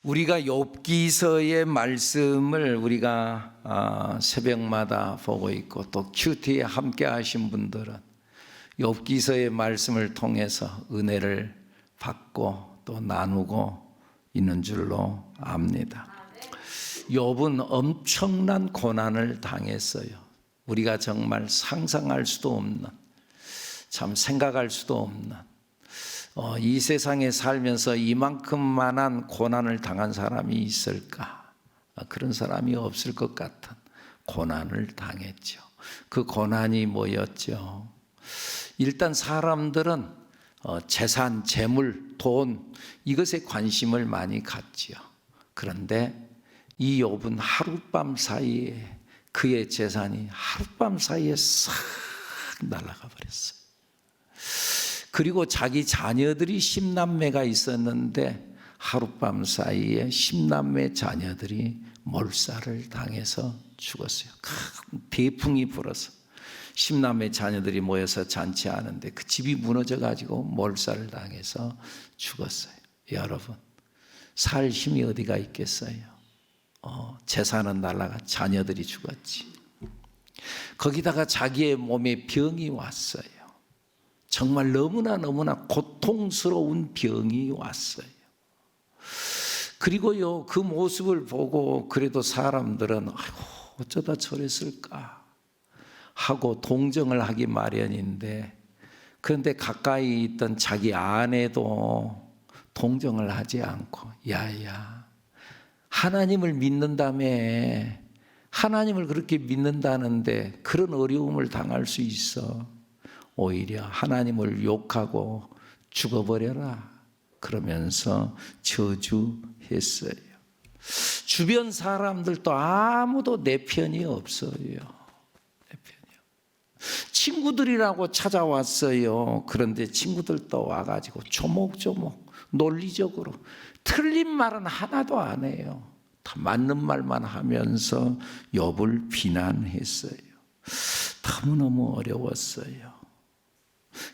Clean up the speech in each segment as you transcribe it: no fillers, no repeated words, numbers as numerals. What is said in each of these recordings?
우리가 욥기서의 말씀을 우리가 새벽마다 보고 있고 또 큐티에 함께 하신 분들은 욥기서의 말씀을 통해서 은혜를 받고 또 나누고 있는 줄로 압니다. 욥은 엄청난 고난을 당했어요. 우리가 정말 상상할 수도 없는, 참 생각할 수도 없는, 이 세상에 살면서 이만큼만한 고난을 당한 사람이 있을까? 그런 사람이 없을 것 같은 고난을 당했죠. 그 고난이 뭐였죠? 일단 사람들은 재산, 재물, 돈 이것에 관심을 많이 갖지요. 그런데 이 욥은 하룻밤 사이에 그의 재산이 하룻밤 사이에 싹 날아가 버렸어요. 그리고 자기 자녀들이 10남매가 있었는데 하룻밤 사이에 10남매 자녀들이 몰살을 당해서 죽었어요. 큰 대풍이 불어서 10남매 자녀들이 모여서 잔치하는데 그 집이 무너져 가지고 몰살을 당해서 죽었어요. 여러분, 살 힘이 어디가 있겠어요? 재산은 날아가 자녀들이 죽었지. 거기다가 자기의 몸에 병이 왔어요. 정말 너무나 고통스러운 병이 왔어요. 그리고요, 그 모습을 보고 그래도 사람들은 아이고 어쩌다 저랬을까 하고 동정을 하기 마련인데, 그런데 가까이 있던 자기 아내도 동정을 하지 않고, 야야 하나님을 믿는다며, 하나님을 그렇게 믿는다는데 그런 어려움을 당할 수 있어. 오히려 하나님을 욕하고 죽어버려라 그러면서 저주했어요. 주변 사람들도 아무도 내 편이 없어요. 내 편이요. 친구들이라고 찾아왔어요. 그런데 친구들도 와가지고 조목조목 논리적으로 틀린 말은 하나도 안 해요. 다 맞는 말만 하면서 욥을 비난했어요. 너무너무 어려웠어요.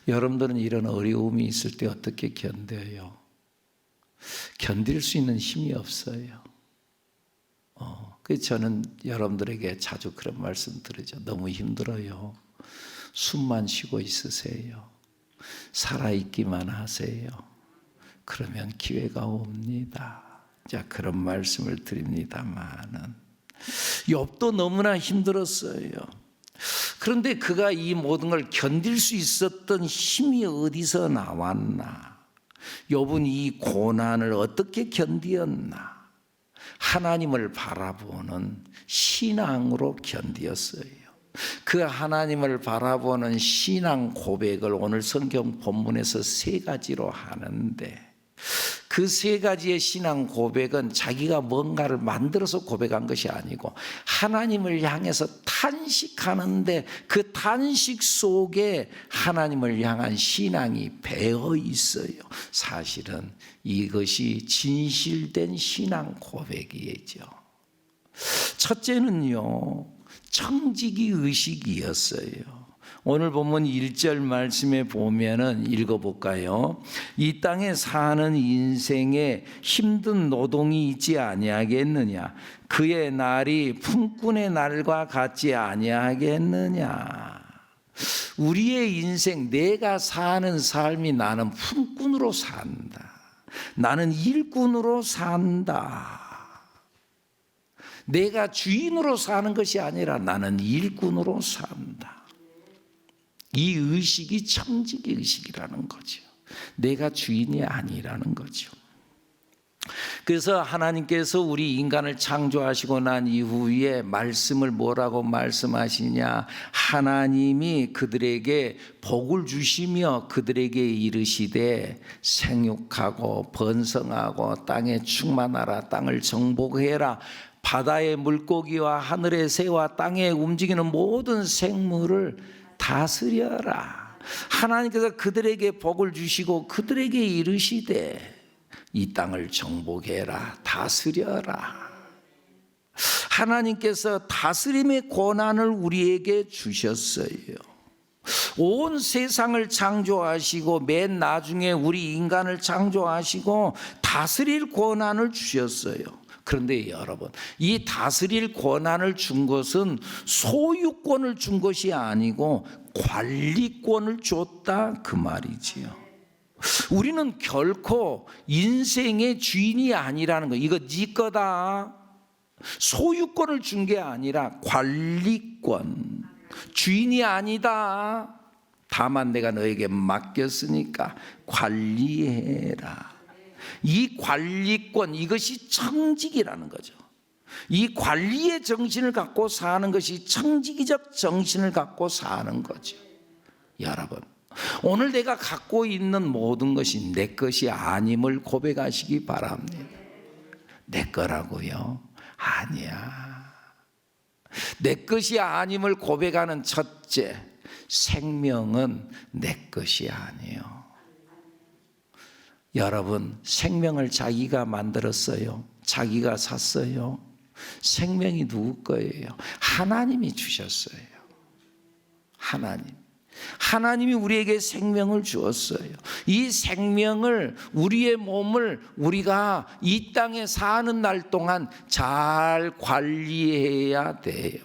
여러분들은 이런 어려움이 있을 때 어떻게 견뎌요? 견딜 수 있는 힘이 없어요. 그래서 저는 여러분들에게 자주 그런 말씀 드리죠. 너무 힘들어요. 숨만 쉬고 있으세요. 살아있기만 하세요. 그러면 기회가 옵니다. 자, 그런 말씀을 드립니다만은 욥도 너무나 힘들었어요. 그런데 그가 이 모든 걸 견딜 수 있었던 힘이 어디서 나왔나? 욥은 이 고난을 어떻게 견디었나? 하나님을 바라보는 신앙으로 견디었어요. 그 하나님을 바라보는 신앙 고백을 오늘 성경 본문에서 3가지로 하는데, 그 3가지의 신앙 고백은 자기가 뭔가를 만들어서 고백한 것이 아니고 하나님을 향해서 탄식하는데 그 탄식 속에 하나님을 향한 신앙이 배어 있어요. 사실은 이것이 진실된 신앙 고백이죠. 첫째는요, 청지기 의식이었어요. 오늘 본문 1절 말씀에 보면은 읽어볼까요? 이 땅에 사는 인생에 힘든 노동이 있지 아니하겠느냐? 그의 날이 품꾼의 날과 같지 아니하겠느냐? 우리의 인생, 내가 사는 삶이 나는 품꾼으로 산다. 나는 일꾼으로 산다. 내가 주인으로 사는 것이 아니라 나는 일꾼으로 산다. 이 의식이 청지기 의식이라는 거죠. 내가 주인이 아니라는 거죠. 그래서 하나님께서 우리 인간을 창조하시고 난 이후에 말씀을 뭐라고 말씀하시냐? 하나님이 그들에게 복을 주시며 그들에게 이르시되 생육하고 번성하고 땅에 충만하라, 땅을 정복해라, 바다의 물고기와 하늘의 새와 땅에 움직이는 모든 생물을 다스려라. 하나님께서 그들에게 복을 주시고 그들에게 이르시되 이 땅을 정복해라, 다스려라. 하나님께서 다스림의 권한을 우리에게 주셨어요. 온 세상을 창조하시고 맨 나중에 우리 인간을 창조하시고 다스릴 권한을 주셨어요. 그런데 여러분, 이 다스릴 권한을 준 것은 소유권을 준 것이 아니고 관리권을 줬다 그 말이지요. 우리는 결코 인생의 주인이 아니라는 거. 이거 네 거다. 소유권을 준 게 아니라 관리권. 주인이 아니다. 다만 내가 너에게 맡겼으니까 관리해라. 이 관리권, 이것이 청직이라는 거죠. 이 관리의 정신을 갖고 사는 것이 청지기적 정신을 갖고 사는 거죠. 여러분, 오늘 내가 갖고 있는 모든 것이 내 것이 아님을 고백하시기 바랍니다. 내 거라고요? 아니야. 내 것이 아님을 고백하는 첫째, 생명은 내 것이 아니에요. 여러분, 생명을 자기가 만들었어요. 자기가 샀어요. 생명이 누구 거예요? 하나님이 주셨어요. 하나님이 우리에게 생명을 주었어요. 이 생명을, 우리의 몸을 우리가 이 땅에 사는 날 동안 잘 관리해야 돼요.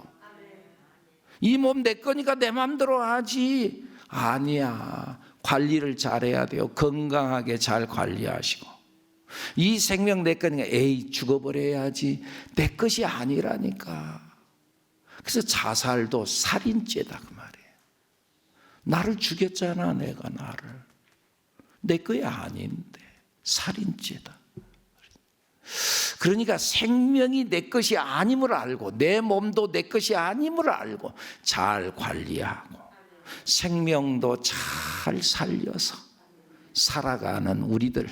이 몸 내 거니까 내 마음대로 하지. 아니야. 관리를 잘해야 돼요. 건강하게 잘 관리하시고. 이 생명 내 거니까 에이 죽어버려야지. 내 것이 아니라니까. 그래서 자살도 살인죄다 그 말이에요. 나를 죽였잖아. 내가 나를. 내 거야 아닌데 살인죄다. 그러니까 생명이 내 것이 아님을 알고 내 몸도 내 것이 아님을 알고 잘 관리하고 생명도 잘 살려서 살아가는 우리들,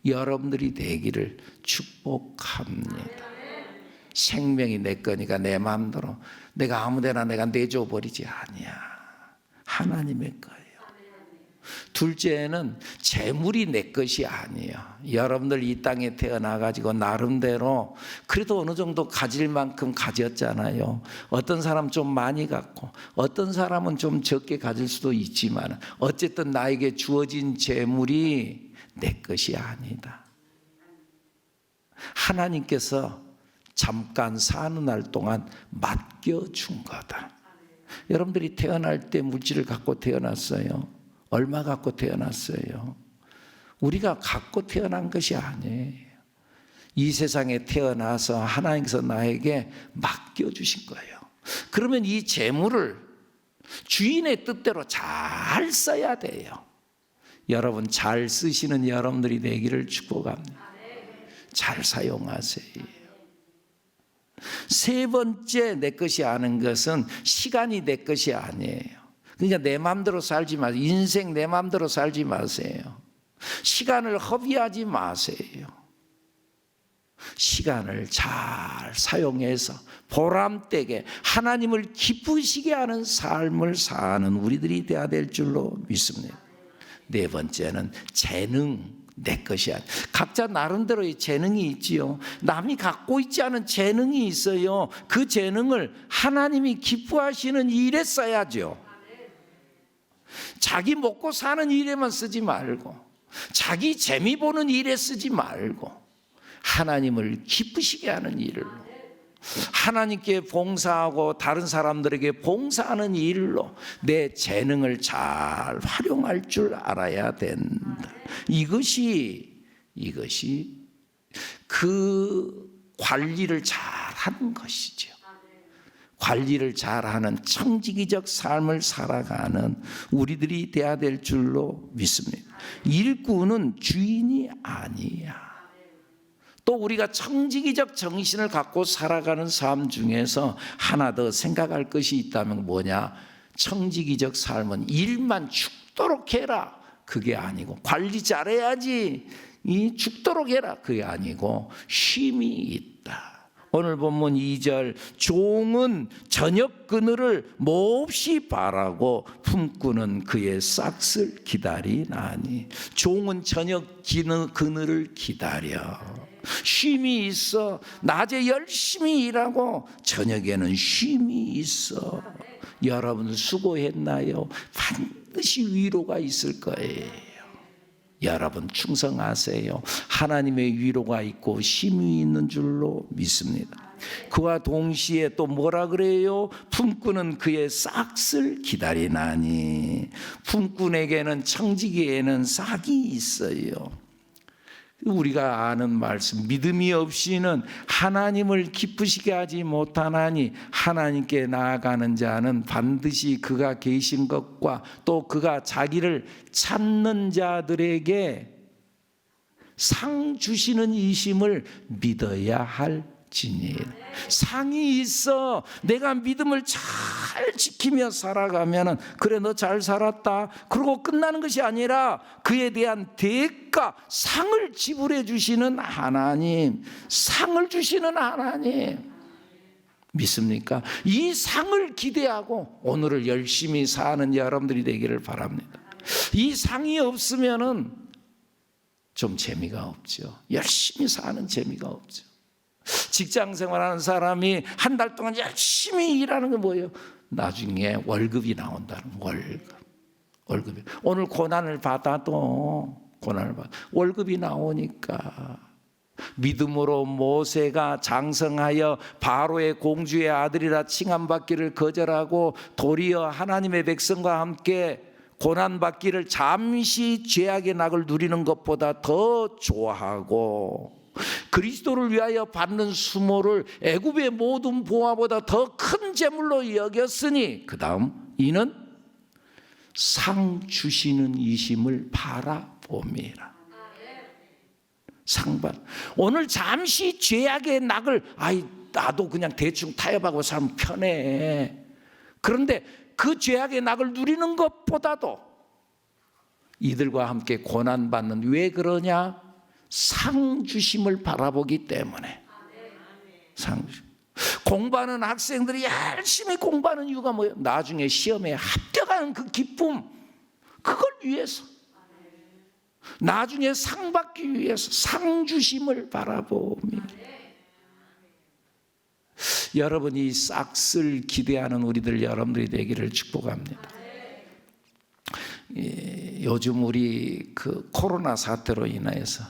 여러분들이 되기를 축복합니다. 생명이 내 거니까 내 마음대로 내가 아무데나 내가 내줘버리지 아니야. 하나님의 거예요. 둘째는 재물이 내 것이 아니에요. 여러분들 이 땅에 태어나가지고 나름대로 그래도 어느 정도 가질 만큼 가졌잖아요. 어떤 사람은 좀 많이 갖고 어떤 사람은 좀 적게 가질 수도 있지만 어쨌든 나에게 주어진 재물이 내 것이 아니다. 하나님께서 잠깐 사는 날 동안 맡겨준 거다. 여러분들이 태어날 때 물질을 갖고 태어났어요. 얼마 갖고 태어났어요? 우리가 갖고 태어난 것이 아니에요. 이 세상에 태어나서 하나님께서 나에게 맡겨주신 거예요. 그러면 이 재물을 주인의 뜻대로 잘 써야 돼요. 여러분 잘 쓰시는 여러분들이 되기를 축복합니다. 잘 사용하세요. 세 번째 내 것이 아닌 것은 시간이 내 것이 아니에요. 그러니까 내 마음대로 살지 마세요. 인생 내 마음대로 살지 마세요. 시간을 허비하지 마세요. 시간을 잘 사용해서 보람되게 하나님을 기쁘시게 하는 삶을 사는 우리들이 되어야 될 줄로 믿습니다. 네 번째는 재능, 내 것이 아니에요. 각자 나름대로의 재능이 있지요. 남이 갖고 있지 않은 재능이 있어요. 그 재능을 하나님이 기뻐하시는 일에 써야죠. 자기 먹고 사는 일에만 쓰지 말고 자기 재미 보는 일에 쓰지 말고 하나님을 기쁘시게 하는 일로 하나님께 봉사하고 다른 사람들에게 봉사하는 일로 내 재능을 잘 활용할 줄 알아야 된다. 이것이 그 관리를 잘 하는 것이죠. 관리를 잘하는 청지기적 삶을 살아가는 우리들이 돼야 될 줄로 믿습니다. 일꾼은 주인이 아니야. 또 우리가 청지기적 정신을 갖고 살아가는 삶 중에서 하나 더 생각할 것이 있다면 뭐냐? 청지기적 삶은 일만 죽도록 해라. 그게 아니고 관리 잘해야지. 이 죽도록 해라. 그게 아니고 쉼이 있다. 오늘 본문 2절 종은 저녁 그늘을 몹시 바라고 품꾸는 그의 싹을 기다리나니. 종은 저녁 그늘을 기다려. 쉼이 있어. 낮에 열심히 일하고 저녁에는 쉼이 있어. 여러분 수고했나요? 반드시 위로가 있을 거예요. 여러분 충성하세요. 하나님의 위로가 있고 힘이 있는 줄로 믿습니다. 그와 동시에 또 뭐라 그래요? 품꾼은 그의 싹을 기다리나니. 품꾼에게는 청지기에는 싹이 있어요. 우리가 아는 말씀, 믿음이 없이는 하나님을 기쁘시게 하지 못하나니 하나님께 나아가는 자는 반드시 그가 계신 것과 또 그가 자기를 찾는 자들에게 상 주시는 이심을 믿어야 할지니라. 상이 있어. 내가 믿음을 잘 지키며 살아가면은 그래 너 잘 살았다 그러고 끝나는 것이 아니라 그에 대한 대가, 상을 지불해 주시는 하나님, 상을 주시는 하나님 믿습니까? 이 상을 기대하고 오늘을 열심히 사는 여러분들이 되기를 바랍니다. 이 상이 없으면은 좀 재미가 없죠. 열심히 사는 재미가 없죠. 직장 생활하는 사람이 한 달 동안 열심히 일하는 게 뭐예요? 나중에 월급이 나온다는 월급이. 오늘 고난을 받아도 월급이 나오니까. 믿음으로 모세가 장성하여 바로의 공주의 아들이라 칭함받기를 거절하고 도리어 하나님의 백성과 함께 고난받기를 잠시 죄악의 낙을 누리는 것보다 더 좋아하고 그리스도를 위하여 받는 수모를 애굽의 모든 보화보다 더 큰 재물로 여겼으니 그 다음 이는 상 주시는 이심을 바라봅니다. 상반. 오늘 잠시 죄악의 낙을 나도 그냥 대충 타협하고 살면 편해. 그런데 그 죄악의 낙을 누리는 것보다도 이들과 함께 고난받는, 왜 그러냐? 상 주심을 바라보기 때문에. 상 주심. 공부하는 학생들이 열심히 공부하는 이유가 뭐예요? 나중에 시험에 합격하는 그 기쁨, 그걸 위해서. 나중에 상 받기 위해서 상 주심을 바라봅니다. 여러분이 싹을 기대하는 우리들 여러분들이 되기를 축복합니다. 요즘 우리 그 코로나 사태로 인해서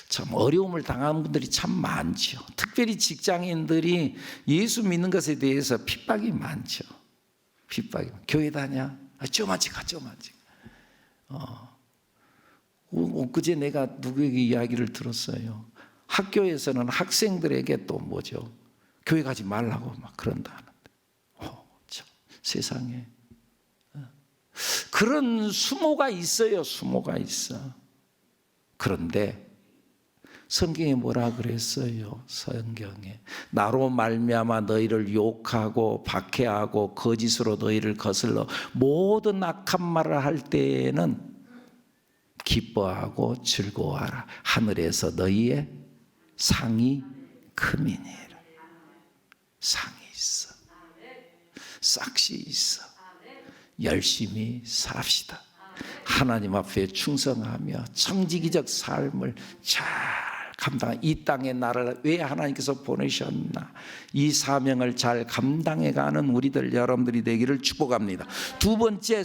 참 어려움을 당하는 분들이 참 많죠. 특별히 직장인들이 예수 믿는 것에 대해서 핍박이 많죠. 핍박이. 교회 다녀? 좀만씩 가, 좀만씩. 엊그제 내가 누구에게 이야기를 들었어요. 학교에서는 학생들에게 또 뭐죠? 교회 가지 말라고 막 그런다는데. 참 세상에. 그런 수모가 있어요. 수모가 있어. 그런데 성경에 뭐라 그랬어요? 성경에 나로 말미암아 너희를 욕하고 박해하고 거짓으로 너희를 거슬러 모든 악한 말을 할 때에는 기뻐하고 즐거워하라. 하늘에서 너희의 상이 크미니라. 상이 있어. 싹시 있어. 열심히 삽시다. 하나님 앞에 충성하며 청지기적 삶을 잘 감당. 이 땅에 나를 왜 하나님께서 보내셨나? 이 사명을 잘 감당해가는 우리들 여러분들이 되기를 축복합니다. 두 번째,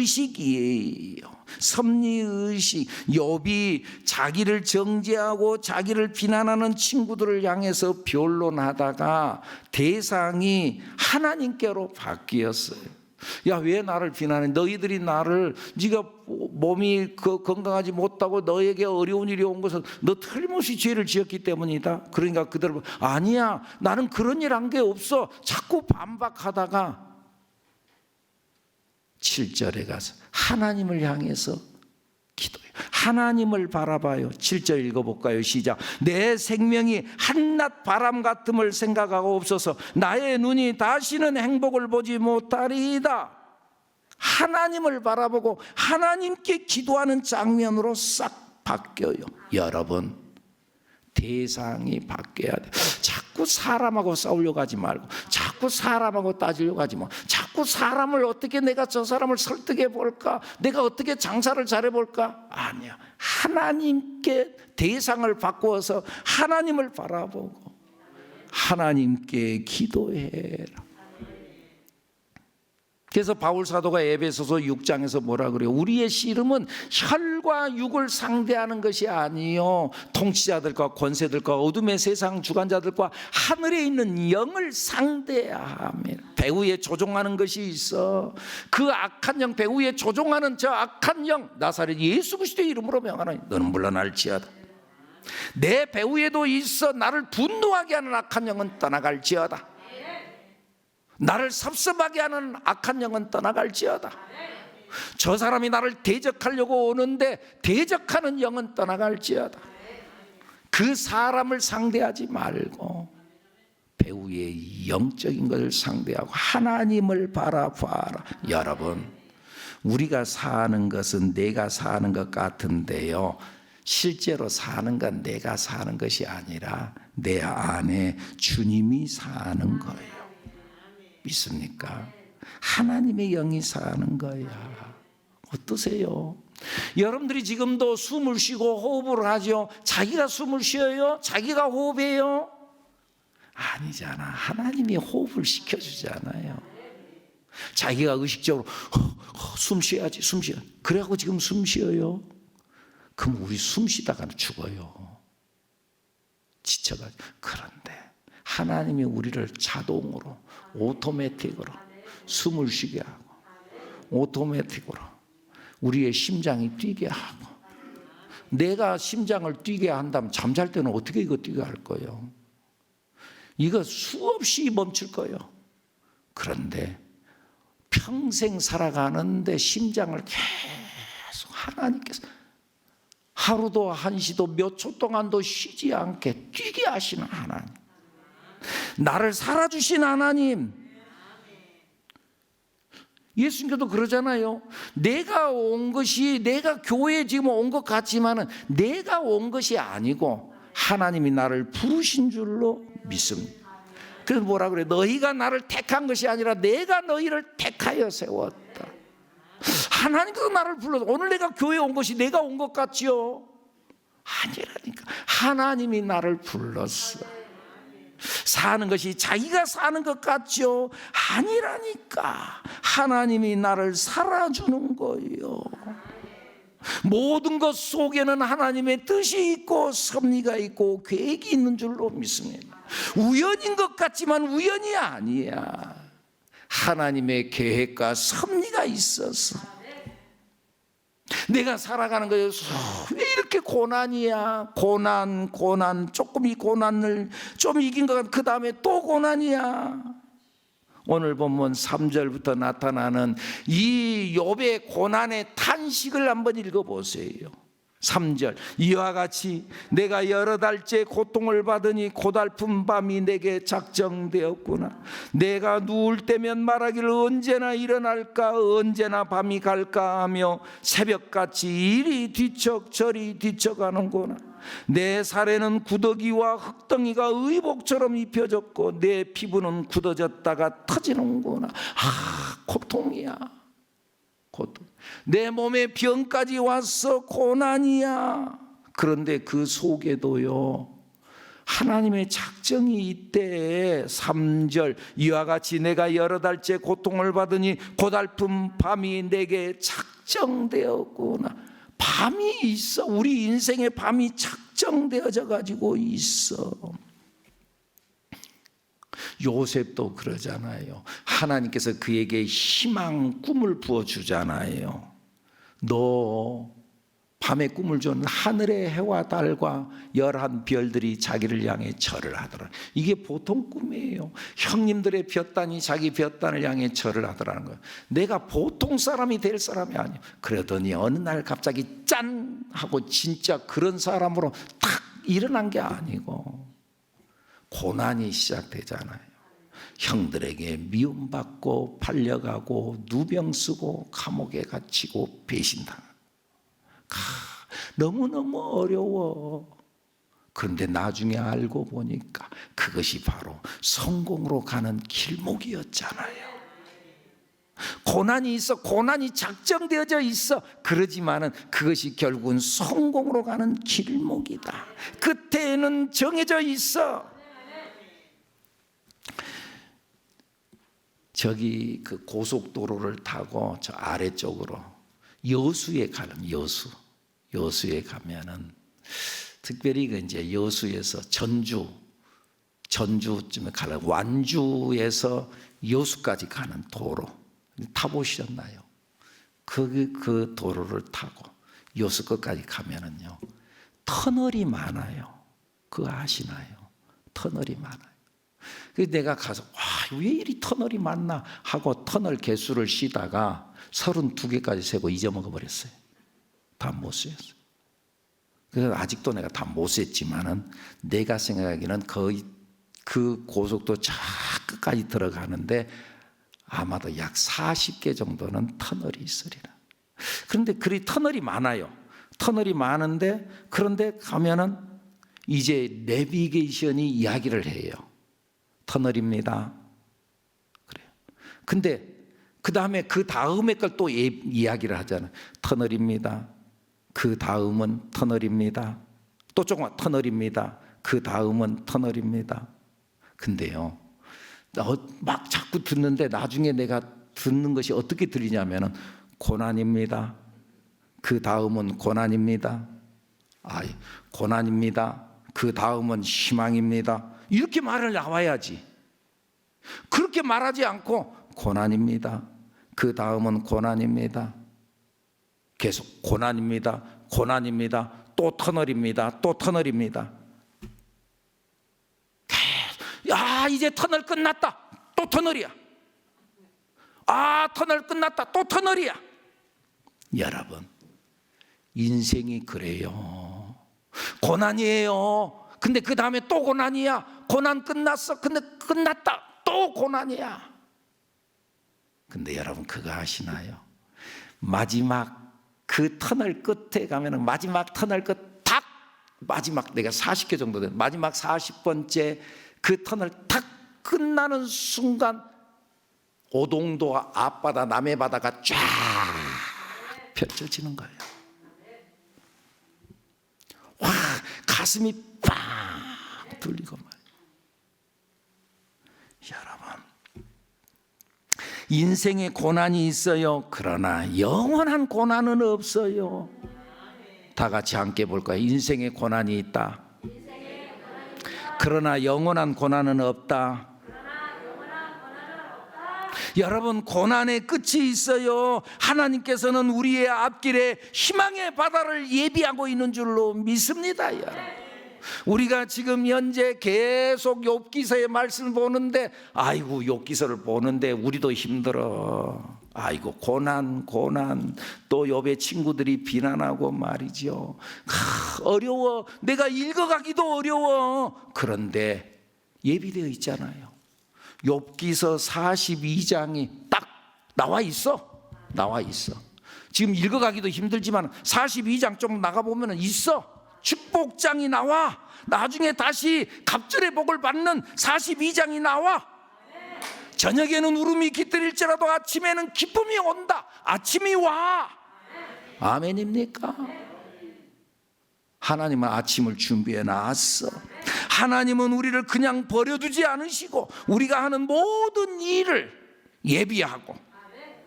섭리의식이에요. 섭리의식. 욥이 자기를 정죄하고 자기를 비난하는 친구들을 향해서 변론하다가 대상이 하나님께로 바뀌었어요. 야, 왜 나를 비난해? 너희들이 나를, 네가 몸이 건강하지 못하고 너에게 어려운 일이 온 것은 너 틀림없이 죄를 지었기 때문이다. 그러니까 그대로 아니야, 나는 그런 일 한 게 없어. 자꾸 반박하다가 7절에 가서 하나님을 향해서 기도해요. 하나님을 바라봐요. 7절 읽어볼까요? 시작. 내 생명이 한낮 바람 같음을 생각하고 없어서 나의 눈이 다시는 행복을 보지 못하리이다. 하나님을 바라보고 하나님께 기도하는 장면으로 싹 바뀌어요. 여러분, 대상이 바뀌어야 돼. 자꾸 사람하고 싸우려고 하지 말고, 자꾸 사람하고 따지려고 하지 마. 자꾸 사람을 어떻게 내가 저 사람을 설득해 볼까? 내가 어떻게 장사를 잘해 볼까? 아니야. 하나님께 대상을 바꾸어서 하나님을 바라보고 하나님께 기도해라. 그래서 바울 사도가 에베소서 6장에서 뭐라 그래요? 우리의 씨름은 혈과 육을 상대하는 것이 아니요 통치자들과 권세들과 어둠의 세상 주관자들과 하늘에 있는 영을 상대합니다. 배후에 조종하는 것이 있어. 그 악한 영, 배후에 조종하는 저 악한 영, 나사렛 예수 그리스도의 이름으로 명하노니 너는 물러날지어다. 내 배후에도 있어. 나를 분노하게 하는 악한 영은 떠나갈지어다. 나를 섭섭하게 하는 악한 영은 떠나갈지어다. 저 사람이 나를 대적하려고 오는데 대적하는 영은 떠나갈지어다. 그 사람을 상대하지 말고 배후의 영적인 것을 상대하고 하나님을 바라봐라. 여러분, 우리가 사는 것은 내가 사는 것 같은데요, 실제로 사는 건 내가 사는 것이 아니라 내 안에 주님이 사는 거예요. 믿습니까? 하나님의 영이 사는 거야. 어떠세요? 여러분들이 지금도 숨을 쉬고 호흡을 하죠? 자기가 숨을 쉬어요? 자기가 호흡해요? 아니잖아. 하나님이 호흡을 시켜주잖아요. 자기가 의식적으로 숨 쉬어야지, 숨 쉬어. 그래갖고 지금 숨 쉬어요? 그럼 우리 숨 쉬다가는 죽어요. 지쳐가지고. 그런데 하나님이 우리를 자동으로 오토매틱으로 숨을 쉬게 하고 오토매틱으로 우리의 심장이 뛰게 하고, 내가 심장을 뛰게 한다면 잠잘 때는 어떻게 이거 뛰게 할 거예요? 이거 수없이 멈출 거예요. 그런데 평생 살아가는데 심장을 계속 하나님께서 하루도 한시도 몇 초 동안도 쉬지 않게 뛰게 하시는 하나님, 나를 살아주신 하나님. 예수님께도 그러잖아요. 내가 온 것이, 내가 교회에 지금 온 것 같지만은 내가 온 것이 아니고 하나님이 나를 부르신 줄로 믿습니다. 그래서 뭐라 그래? 너희가 나를 택한 것이 아니라 내가 너희를 택하여 세웠다. 하나님께서 나를 불러서, 오늘 내가 교회에 온 것이 내가 온 것 같지요? 아니라니까. 하나님이 나를 불렀어. 사는 것이 자기가 사는 것 같죠? 아니라니까. 하나님이 나를 살아주는 거예요. 모든 것 속에는 하나님의 뜻이 있고 섭리가 있고 계획이 있는 줄로 믿습니다. 우연인 것 같지만 우연이 아니야. 하나님의 계획과 섭리가 있어서 내가 살아가는 거에서 왜 이렇게 고난이야? 고난, 조금 이 고난을 좀 이긴 것 같아. 그 다음에 또 고난이야. 오늘 본문 3절부터 나타나는 이 욥의 고난의 탄식을 한번 읽어보세요. 3절, 이와 같이 내가 여러 달째 고통을 받으니 고달픈 밤이 내게 작정되었구나. 내가 누울 때면 말하기를 언제나 일어날까, 언제나 밤이 갈까 하며 새벽같이 이리 뒤척 저리 뒤척하는구나. 내 살에는 구더기와 흙덩이가 의복처럼 입혀졌고 내 피부는 굳어졌다가 터지는구나. 고통이야. 고통. 내 몸에 병까지 왔어. 고난이야. 그런데 그 속에도요, 하나님의 작정이 있대. 3절, 이와 같이 내가 여러 달째 고통을 받으니 고달픈 밤이 내게 작정되었구나. 밤이 있어. 우리 인생에 밤이 작정되어져 가지고 있어. 요셉도 그러잖아요. 하나님께서 그에게 희망, 꿈을 부어주잖아요. 너 밤에 꿈을 줬는 하늘의 해와 달과 11별들이 자기를 향해 절을 하더라. 이게 보통 꿈이에요. 형님들의 볕단이 자기 볕단을 향해 절을 하더라는 거예요. 내가 보통 사람이 될 사람이 아니에요. 그러더니 어느 날 갑자기 짠 하고 진짜 그런 사람으로 탁 일어난 게 아니고 고난이 시작되잖아요. 형들에게 미움받고 팔려가고 누병 쓰고 감옥에 갇히고 배신당하고 너무너무 어려워. 그런데 나중에 알고 보니까 그것이 바로 성공으로 가는 길목이었잖아요. 고난이 있어, 고난이 작정되어져 있어. 그러지만은 그것이 결국은 성공으로 가는 길목이다. 끝에는 정해져 있어. 저기 그 고속도로를 타고 저 아래쪽으로 여수에 가면 여수에 가면은 특별히 그 이제 여수에서 전주쯤에 가려 완주에서 여수까지 가는 도로 타보셨나요? 그 도로를 타고 여수 끝까지 가면은요 터널이 많아요. 그거 아시나요? 터널이 많아요. 그래서 내가 가서 왜 이리 터널이 많나 하고 터널 개수를 쉬다가 32개까지 세고 잊어먹어 버렸어요. 다 못 세었어요. 그래서 아직도 내가 다 못 셌지만은 내가 생각하기는 거의 그 고속도 저 끝까지 들어가는데 아마도 약 40개 정도는 터널이 있으리라. 그런데 그리 터널이 많아요. 터널이 많은데 그런데 가면은 이제 내비게이션이 이야기를 해요. 터널입니다. 그래요. 근데 그 다음에 걸 또 이야기를 하잖아요. 터널입니다. 그 다음은 터널입니다. 또 조금 터널입니다. 그 다음은 터널입니다. 근데요, 막 자꾸 듣는데 나중에 내가 듣는 것이 어떻게 들리냐면은 고난입니다. 그 다음은 고난입니다. 고난입니다. 그 다음은 희망입니다. 이렇게 말을 나와야지. 그렇게 말하지 않고 고난입니다. 그 다음은 고난입니다. 계속 고난입니다. 고난입니다. 또 터널입니다. 또 터널입니다. 이제 터널 끝났다. 또 터널이야. 터널 끝났다. 또 터널이야. 여러분, 인생이 그래요. 고난이에요. 근데 그 다음에 또 고난이야. 고난 끝났어. 근데 끝났다. 또 고난이야. 근데 여러분 그거 아시나요? 마지막 그 터널 끝에 가면은 마지막 터널 끝 딱 마지막 내가 40개 정도 된 마지막 40번째 그 터널 딱 끝나는 순간 오동도 앞바다 남해 바다가 쫙 펼쳐지는 거예요. 와, 가슴이 빵 뚫리고 말이에요. 여러분, 인생에 고난이 있어요. 그러나 영원한 고난은 없어요. 다 같이 함께 볼까요? 인생에 고난이 있다. 그러나 영원한 고난은 없다. 여러분, 고난의 끝이 있어요. 하나님께서는 우리의 앞길에 희망의 바다를 예비하고 있는 줄로 믿습니다. 여러분, 우리가 지금 현재 계속 욥기서의 말씀을 보는데 욥기서를 보는데 우리도 힘들어. 고난. 또 욥의 친구들이 비난하고 말이죠. 어려워. 내가 읽어가기도 어려워. 그런데 예비되어 있잖아요. 욥기서 42장이 딱 나와 있어. 지금 읽어가기도 힘들지만 42장 좀 나가보면 있어. 축복장이 나와. 나중에 다시 갑절의 복을 받는 42장이 나와. 저녁에는 울음이 깃들일지라도 아침에는 기쁨이 온다. 아침이 와. 아멘입니까? 하나님은 아침을 준비해 놨어. 하나님은 우리를 그냥 버려두지 않으시고 우리가 하는 모든 일을 예비하고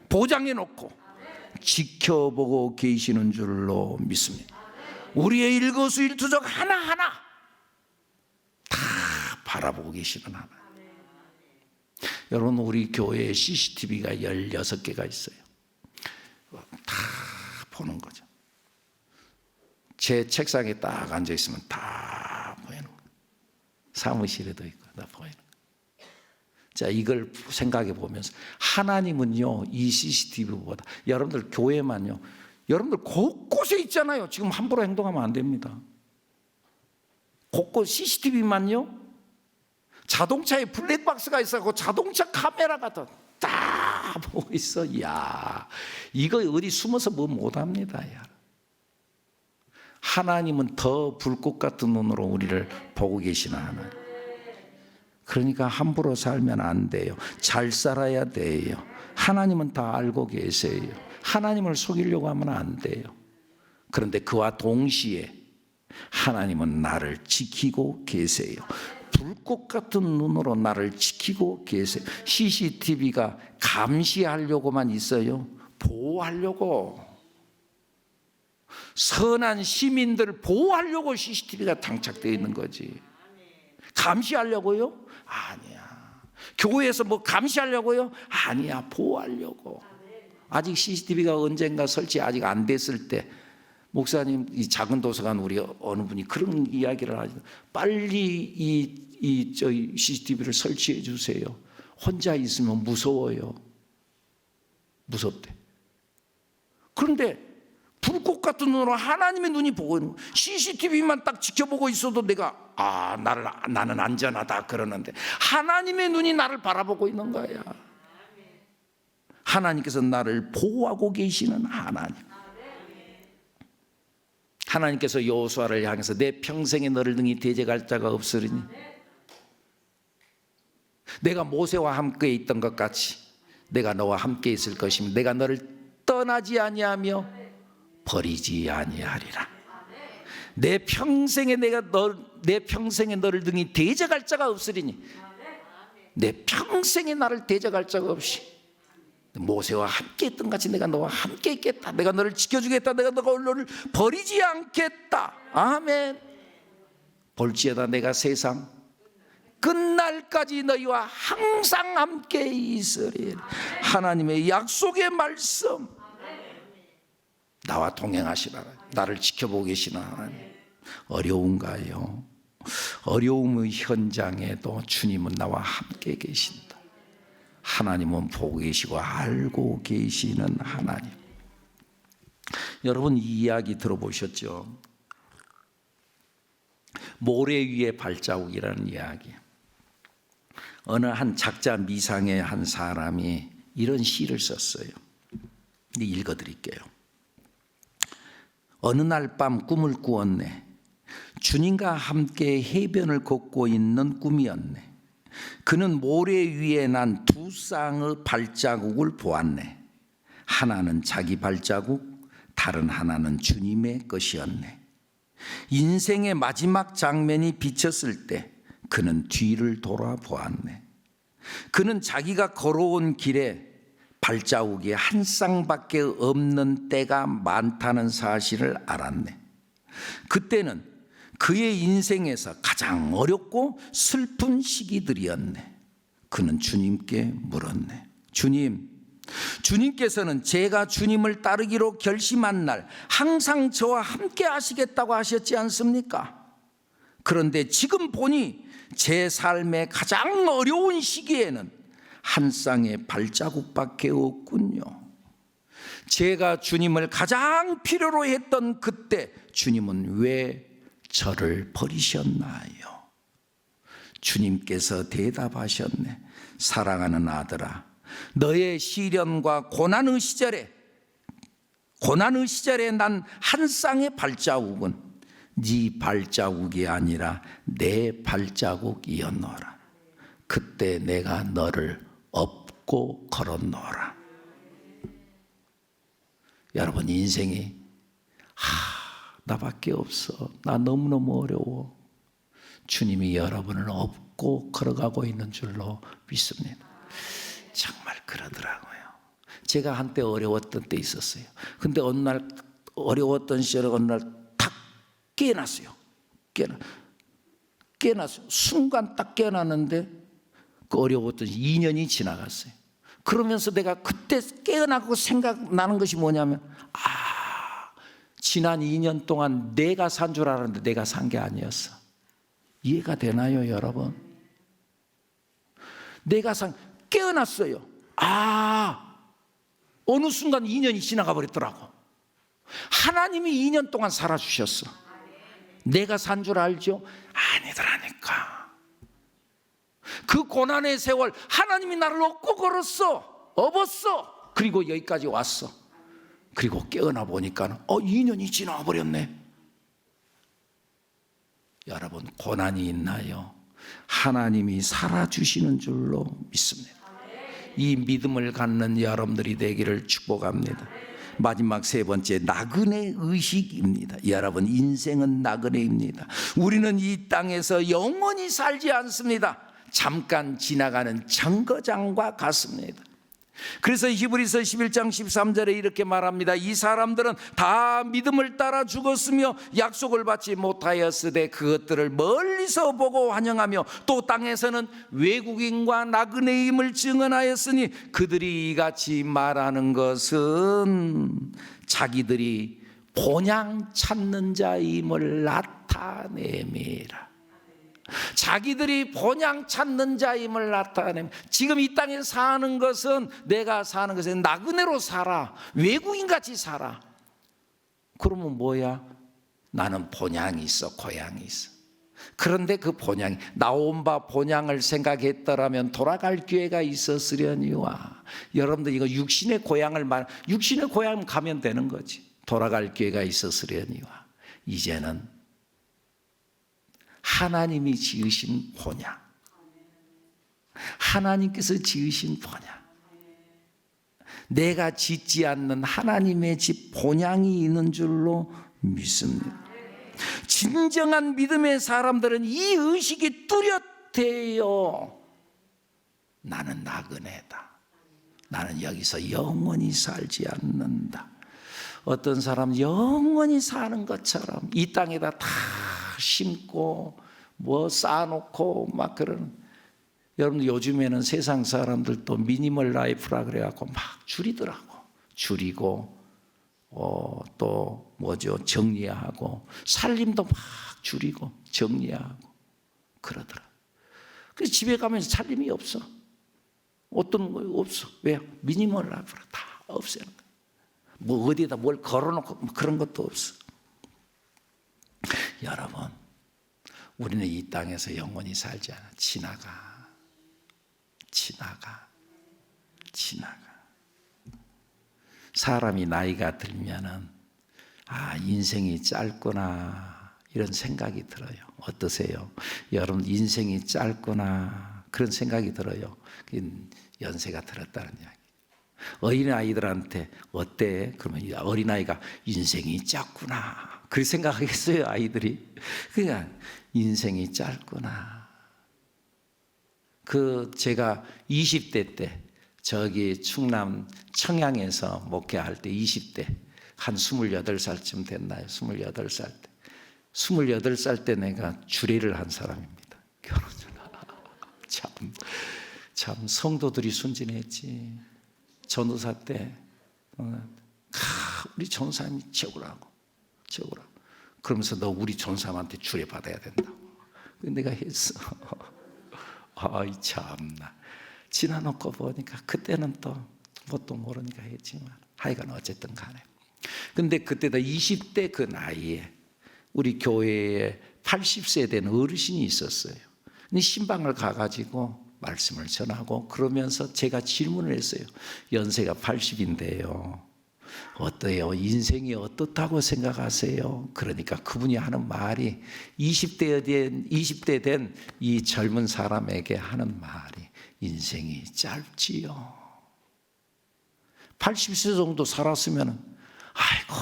보장해 놓고 지켜보고 계시는 줄로 믿습니다. 우리의 일거수일투족 하나하나 다 바라보고 계시는 하나님. 여러분, 우리 교회에 CCTV가 16개가 있어요. 다 보는 거죠. 제 책상에 딱 앉아 있으면 다 보이는 거예요. 사무실에도 있고 다 보이는 거예요. 자, 이걸 생각해 보면서 하나님은요, 이 CCTV보다 여러분들 교회만요, 여러분들 곳곳에 있잖아요. 지금 함부로 행동하면 안 됩니다. 곳곳 CCTV만요, 자동차에 블랙박스가 있어. 그 자동차 카메라가 다 보고 있어. 이야, 이거 어디 숨어서 뭐 못합니다. 야. 하나님은 더 불꽃 같은 눈으로 우리를 보고 계시는 하나님. 그러니까 함부로 살면 안 돼요. 잘 살아야 돼요. 하나님은 다 알고 계세요. 하나님을 속이려고 하면 안 돼요. 그런데 그와 동시에 하나님은 나를 지키고 계세요. 불꽃 같은 눈으로 나를 지키고 계세요. CCTV가 감시하려고만 있어요? 보호하려고. 선한 시민들을 보호하려고 CCTV가 장착되어 있는 거지. 감시하려고요? 아니야. 교회에서 뭐 감시하려고요? 아니야. 보호하려고. 아직 CCTV가 언젠가 설치 아직 안 됐을 때 목사님, 이 작은 도서관 우리 어느 분이 그런 이야기를 하죠. 빨리 저희 CCTV를 설치해 주세요. 혼자 있으면 무서워요. 무섭대. 그런데 불꽃 같은 눈으로 하나님의 눈이 보고 있는 거예요. CCTV만 딱 지켜보고 있어도 내가 나는 안전하다 그러는데 하나님의 눈이 나를 바라보고 있는 거야. 하나님께서 나를 보호하고 계시는 하나님. 하나님께서 여호수아를 향해서 내 평생에 너를 등이 대적할 자가 없으리니 내가 모세와 함께 있던 것 같이 내가 너와 함께 있을 것이며 내가 너를 떠나지 아니하며 버리지 아니하리라. 내 평생에 너를 등이 대적할 자가 없으리니 내 평생에 나를 대적할 자가 없이 모세와 함께 있던 같이 내가 너와 함께 있겠다. 내가 너를 지켜주겠다. 내가 너를 버리지 않겠다. 아멘. 볼지어다 내가 세상 끝날까지 너희와 항상 함께 있으리. 하나님의 약속의 말씀. 나와 동행하시라. 나를 지켜보고 계시는 하나님. 어려운가요? 어려움의 현장에도 주님은 나와 함께 계신다. 하나님은 보고 계시고 알고 계시는 하나님. 여러분 이 이야기 들어보셨죠? 모래 위에 발자국이라는 이야기. 어느 한 작자 미상의 한 사람이 이런 시를 썼어요. 읽어드릴게요. 어느 날 밤 꿈을 꾸었네. 주님과 함께 해변을 걷고 있는 꿈이었네. 그는 모래 위에 난 두 쌍의 발자국을 보았네. 하나는 자기 발자국, 다른 하나는 주님의 것이었네. 인생의 마지막 장면이 비쳤을 때 그는 뒤를 돌아보았네. 그는 자기가 걸어온 길에 발자국이 한 쌍밖에 없는 때가 많다는 사실을 알았네. 그때는 그의 인생에서 가장 어렵고 슬픈 시기들이었네. 그는 주님께 물었네. 주님께서는 제가 주님을 따르기로 결심한 날 항상 저와 함께 하시겠다고 하셨지 않습니까? 그런데 지금 보니 제 삶의 가장 어려운 시기에는 한 쌍의 발자국밖에 없군요. 제가 주님을 가장 필요로 했던 그때 주님은 왜 저를 버리셨나요? 주님께서 대답하셨네. 사랑하는 아들아, 너의 시련과 고난의 시절에 난 한 쌍의 발자국은 네 발자국이 아니라 내 발자국이었노라. 그때 내가 너를 업고 걸었노라. 여러분 인생이 나밖에 없어. 나 너무너무 어려워. 주님이 여러분을 업고 걸어가고 있는 줄로 믿습니다. 정말 그러더라고요. 제가 한때 어려웠던 때 있었어요. 근데 어느 날 어려웠던 시절에 어느 날 탁 깨어났어요. 깨어났어요. 순간 딱 깨어났는데 그 어려웠던 2년이 지나갔어요. 그러면서 내가 그때 깨어나고 생각나는 것이 뭐냐면 지난 2년 동안 내가 산 줄 알았는데 내가 산 게 아니었어. 이해가 되나요, 여러분? 깨어났어요. 어느 순간 2년이 지나가 버렸더라고. 하나님이 2년 동안 살아주셨어. 내가 산 줄 알죠? 아니더라니까. 그 고난의 세월 하나님이 나를 업고 걸었어. 업었어. 그리고 여기까지 왔어. 그리고 깨어나 보니까 2년이 지나가 버렸네. 여러분 고난이 있나요? 하나님이 살아주시는 줄로 믿습니다. 이 믿음을 갖는 여러분들이 되기를 축복합니다. 마지막 세 번째, 나그네 의식입니다. 여러분, 인생은 나그네입니다. 우리는 이 땅에서 영원히 살지 않습니다. 잠깐 지나가는 정거장과 같습니다. 그래서 히브리서 11장 13절에 이렇게 말합니다. 이 사람들은 다 믿음을 따라 죽었으며 약속을 받지 못하였으되 그것들을 멀리서 보고 환영하며 또 땅에서는 외국인과 나그네임을 증언하였으니 그들이 이같이 말하는 것은 자기들이 본향 찾는 자임을 나타내미라. 자기들이 본향 찾는 자임을 나타내면, 지금 이 땅에 사는 것은, 내가 사는 것은 나그네로 살아, 외국인같이 살아. 그러면 뭐야? 나는 본향이 있어, 고향이 있어. 그런데 그 본향이, 나온 바 본향을 생각했더라면 돌아갈 기회가 있었으려니와. 여러분들 이거 육신의 고향을 육신의 고향 가면 되는 거지. 돌아갈 기회가 있었으려니와. 이제는 하나님이 지으신 본향, 하나님께서 지으신 본향, 내가 짓지 않는 하나님의 집 본향이 있는 줄로 믿습니다. 진정한 믿음의 사람들은 이 의식이 뚜렷해요. 나는 나그네다. 나는 여기서 영원히 살지 않는다. 어떤 사람은 영원히 사는 것처럼 이 땅에다 다 심고 뭐 쌓아놓고 막 그러는. 여러분, 요즘에는 세상 사람들도 미니멀 라이프라 그래갖고 막 줄이더라고. 줄이고 또 뭐죠, 정리하고, 살림도 막 줄이고 정리하고 그러더라. 그래서 집에 가면 살림이 없어. 어떤 거 없어. 왜? 미니멀 라이프라 다 없애는 거야. 뭐 어디에다 뭘 걸어놓고 그런 것도 없어. 여러분, 우리는 이 땅에서 영원히 살지 않아. 지나가. 사람이 나이가 들면은 인생이 짧구나 이런 생각이 들어요. 어떠세요? 여러분, 인생이 짧구나 그런 생각이 들어요. 연세가 들었다는 이야기. 어린아이들한테 어때? 그러면 어린아이가 인생이 짧구나 그렇게 생각하겠어요, 아이들이? 그러니까 인생이 짧구나. 제가 20대 때 저기 충남 청양에서 목회할 때 20대 한 28살쯤 됐나요? 28살 때. 28살 때 내가 주례를 한 사람입니다. 결혼을. 참 성도들이 순진했지. 전도사 때 우리 전사님이 최고라고. 그러면서 너 우리 전사님한테 주례 받아야 된다고. 내가 했어. 아이 참나. 지나놓고 보니까 그때는 또 뭣도 모르니까 했지만 하여간 어쨌든 간에. 근데 그때다 20대 그 나이에 우리 교회에 80세 된 어르신이 있었어요. 근데 신방을 가가지고 말씀을 전하고 그러면서 제가 질문을 했어요. 연세가 80인데요. 어때요? 인생이 어떻다고 생각하세요? 그러니까 그분이 하는 말이 20대 된 이 젊은 사람에게 하는 말이 인생이 짧지요. 80세 정도 살았으면 아이고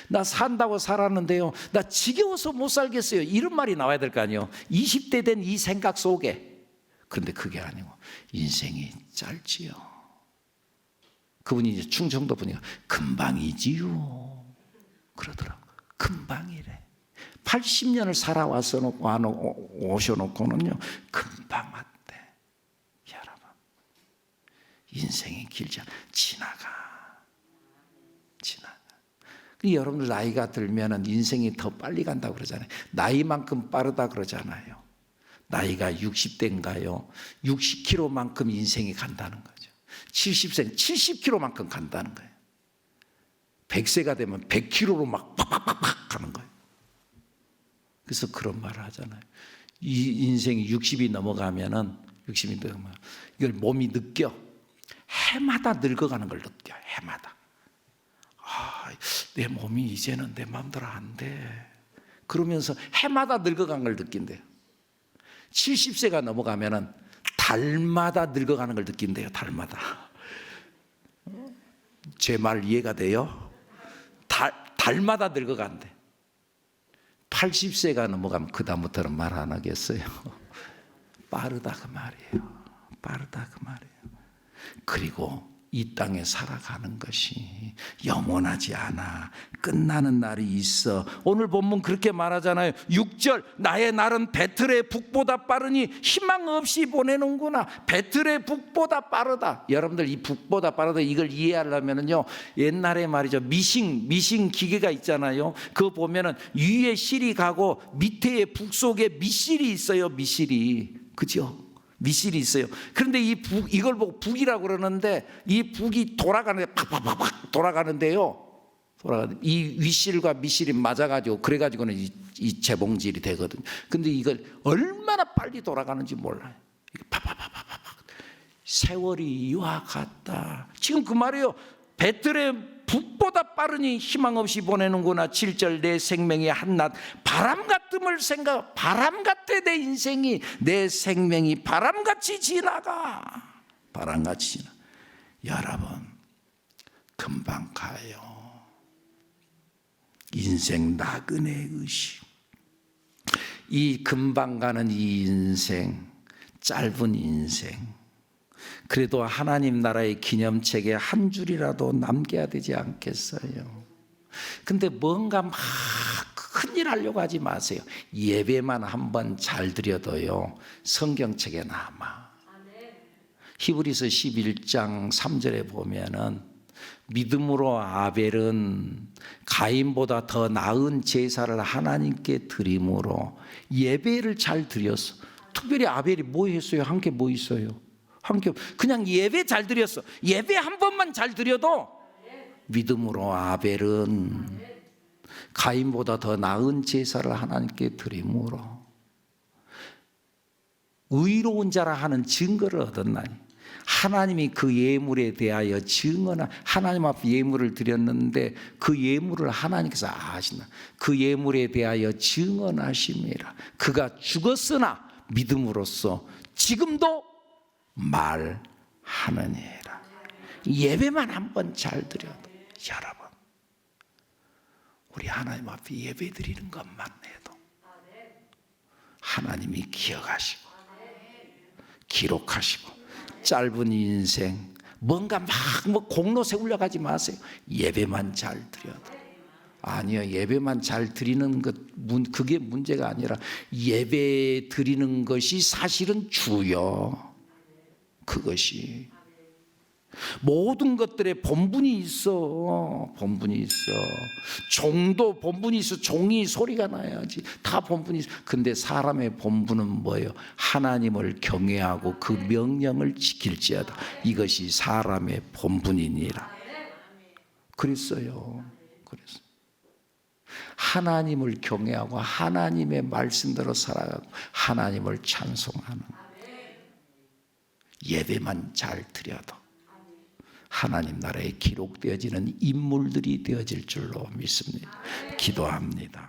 나 산다고 살았는데요. 나 지겨워서 못 살겠어요. 이런 말이 나와야 될 거 아니에요. 20대 된 이 생각 속에. 그런데 그게 아니고 인생이 짧지요. 그분이 이제 충청도 분이가 금방이지요 그러더라고. 금방이래. 80년을 살아와서 오셔놓고는요 금방 왔대. 여러분, 인생이 길지 않아. 지나가. 여러분들 나이가 들면은 인생이 더 빨리 간다고 그러잖아요. 나이만큼 빠르다 그러잖아요. 나이가 60대인가요? 60km만큼 인생이 간다는 거죠. 70세 70km만큼 간다는 거예요. 100세가 되면 100km로 막 팍팍팍 가는 거예요. 그래서 그런 말을 하잖아요. 이 인생이 60이 넘어가면은 이걸 몸이 느껴. 해마다 늙어가는 걸 느껴. 해마다. 내 몸이 이제는 내 마음대로 안 돼. 그러면서 해마다 늙어간 걸 느낀대요. 70세가 넘어가면은 달마다 늙어가는 걸 느낀대요. 달마다. 제 말 이해가 돼요? 달마다 늙어간대. 80세가 넘어가면 그다음부터는 말 안 하겠어요. 빠르다 그 말이에요. 빠르다 그 말이에요. 그리고 이 땅에 살아가는 것이 영원하지 않아. 끝나는 날이 있어. 오늘 본문 그렇게 말하잖아요. 6절, 나의 날은 배틀의 북보다 빠르니 희망 없이 보내는구나. 배틀의 북보다 빠르다. 여러분들 이 북보다 빠르다 이걸 이해하려면요, 옛날에 말이죠, 미싱 기계가 있잖아요. 그거 보면은 위에 실이 가고 밑에 북 속에 밑실이 있어요. 밑실이, 그죠? 미실이 있어요. 그런데 이걸 보고 북이라고 그러는데, 이 북이 돌아가는데 팍팍팍팍 돌아가는데요, 이 윗실과 밑실이 맞아가지고 그래가지고는 이 재봉질이 되거든요. 근데 이걸 얼마나 빨리 돌아가는지 몰라요. 팍팍팍팍팍. 세월이 이와 같다. 지금 그 말이에요. 배틀의 북보다 빠르니 희망 없이 보내는구나. 7절, 내 생명이 한낱 바람 같음을 바람 같아. 내 인생이, 내 생명이 바람같이 지나가. 바람같이 지나. 여러분, 금방 가요. 인생 나그네 의식. 이 금방 가는 이 인생, 짧은 인생, 그래도 하나님 나라의 기념책에 한 줄이라도 남겨야 되지 않겠어요? 근데 뭔가 막 큰일 하려고 하지 마세요. 예배만 한번 잘 드려도요, 성경책에 남아. 히브리서 11장 3절에 보면은, 믿음으로 아벨은 가인보다 더 나은 제사를 하나님께 드림으로 예배를 잘 드렸어. 특별히 아벨이 뭐 했어요? 한 게 뭐 있어요? 그냥 예배 잘 드렸어. 예배 한 번만 잘 드려도, 믿음으로 아벨은 가인보다 더 나은 제사를 하나님께 드림으로 의로운 자라 하는 증거를 얻었나니, 하나님이 그 예물에 대하여 증언하, 하나님 앞에 예물을 드렸는데 그 예물을 하나님께서 아신다. 그 예물에 대하여 증언하심이라. 그가 죽었으나 믿음으로써 지금도 말하느니라. 예배만 한번 잘 드려도, 여러분, 우리 하나님 앞에 예배 드리는 것만 해도 하나님이 기억하시고 기록하시고, 짧은 인생 뭔가 막 공로 세우려고 하지 마세요. 예배만 잘 드려도. 아니요, 예배만 잘 드리는 것, 그게 문제가 아니라 예배 드리는 것이 사실은 주요. 그것이 모든 것들에 본분이 있어. 본분이 있어. 종도 본분이 있어. 종이 소리가 나야지. 다 본분이 있어. 근데 사람의 본분은 뭐예요? 하나님을 경외하고 그 명령을 지킬지어다. 이것이 사람의 본분이니라. 그랬어요. 그랬어요. 하나님을 경외하고 하나님의 말씀대로 살아가고 하나님을 찬송하는, 예배만 잘 드려도 하나님 나라에 기록되어지는 인물들이 되어질 줄로 믿습니다. 기도합니다.